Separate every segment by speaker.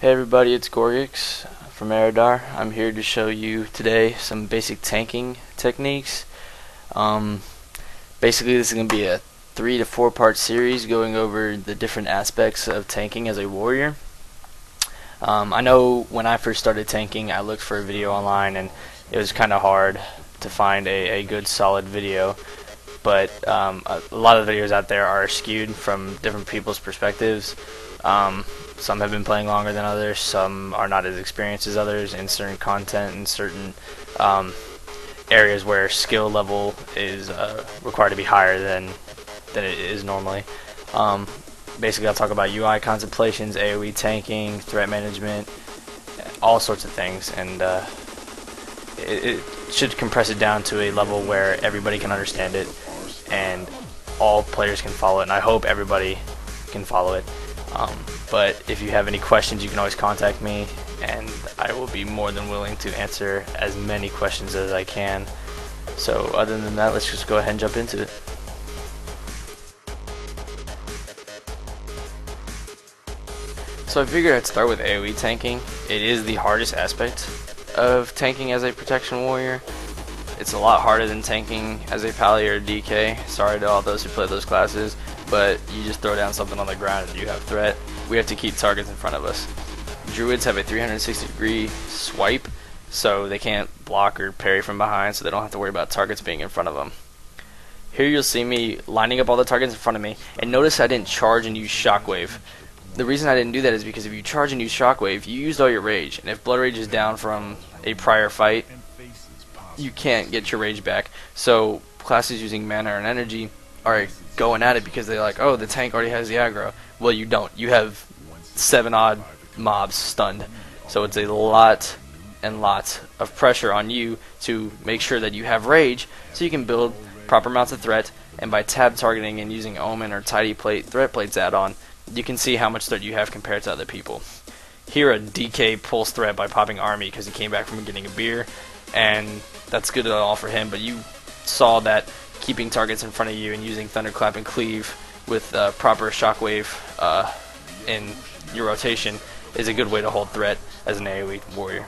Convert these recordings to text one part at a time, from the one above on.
Speaker 1: Hey everybody, it's Gorgix from Aradar. I'm here to show you today some basic tanking techniques. Basically this is going to be a 3 to 4 part series going over the different aspects of tanking as a warrior. I know when I first started tanking I looked for a video online and it was kind of hard to find a good solid video, but a lot of the videos out there are skewed from different people's perspectives. Some have been playing longer than others, some are not as experienced as others in certain content and certain areas where skill level is required to be higher than it is normally. Basically I'll talk about UI contemplations, AoE tanking, threat management, all sorts of things, and it should compress it down to a level where everybody can understand it and all players can follow it, and I hope everybody can follow it. But if you have any questions, you can always contact me, and I will be more than willing to answer as many questions as I can. So other than that, let's just go ahead and jump into it. So I figured I'd start with AoE tanking. It is the hardest aspect of tanking as a protection warrior. It's a lot harder than tanking as a pally or a DK. Sorry to all those who play those classes, but you just throw down something on the ground and you have threat. We have to keep targets in front of us. Druids have a 360-degree swipe, so they can't block or parry from behind, so they don't have to worry about targets being in front of them. Here you'll see me lining up all the targets in front of me, and notice I didn't charge and use shockwave. The reason I didn't do that is because if you charge and use shockwave, you used all your rage, and if blood rage is down from a prior fight, you can't get your rage back. So classes using mana and energy are going at it because they're like, oh, the tank already has the aggro. Well, you don't. You have 7 odd mobs stunned. So it's a lot and lot of pressure on you to make sure that you have rage so you can build proper amounts of threat, and by tab targeting and using Omen or Tidy Plate threat plates add-on, you can see how much threat you have compared to other people. Here a DK pulls threat by popping Army because he came back from getting a beer, and that's good at all for him, but you saw that keeping targets in front of you and using Thunderclap and Cleave with proper shockwave in your rotation is a good way to hold threat as an AoE warrior.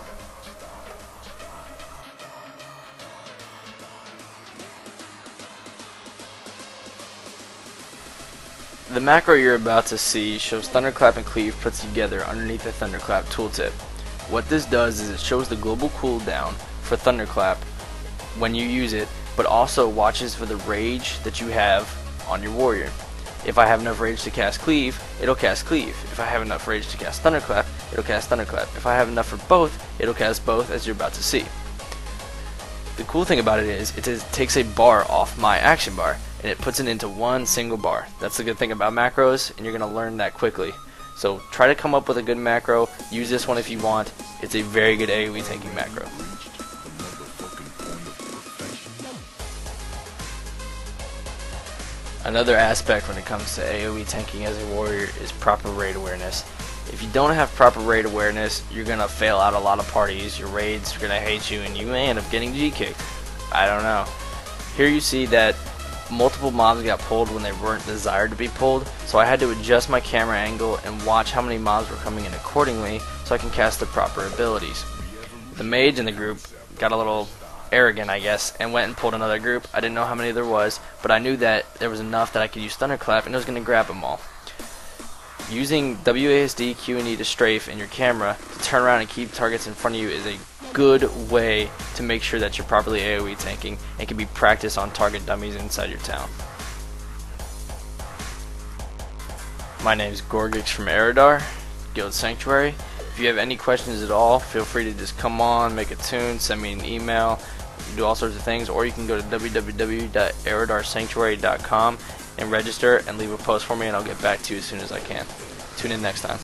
Speaker 1: The macro you're about to see shows Thunderclap and Cleave put together underneath the Thunderclap tooltip. What this does is it shows the global cooldown for Thunderclap when you use it, but also watches for the rage that you have on your warrior. If I have enough rage to cast Cleave, it'll cast Cleave. If I have enough rage to cast Thunderclap, it'll cast Thunderclap. If I have enough for both, it'll cast both, as you're about to see. The cool thing about it is it takes a bar off my action bar and it puts it into one single bar. That's the good thing about macros, and you're going to learn that quickly. So try to come up with a good macro. Use this one if you want. It's a very good AoE tanking macro. Another aspect when it comes to AoE tanking as a warrior is proper raid awareness. If you don't have proper raid awareness, you're going to fail out a lot of parties, your raids are going to hate you, and you may end up getting G-kicked. I don't know. Here you see that multiple mobs got pulled when they weren't desired to be pulled, so I had to adjust my camera angle and watch how many mobs were coming in accordingly so I can cast the proper abilities. The mage in the group got a little arrogant, I guess, and went and pulled another group. I didn't know how many there was, but I knew that there was enough that I could use Thunderclap and it was going to grab them all. Using WASD, Q, and E to strafe in your camera to turn around and keep targets in front of you is a good way to make sure that you're properly AoE tanking and can be practiced on target dummies inside your town. My name is Gorgix from Aradar, Guild Sanctuary. If you have any questions at all, feel free to just come on, make a tune, send me an email, do all sorts of things, or you can go to www.aradarsanctuary.com and register and leave a post for me, and I'll get back to you as soon as I can. Tune in next time.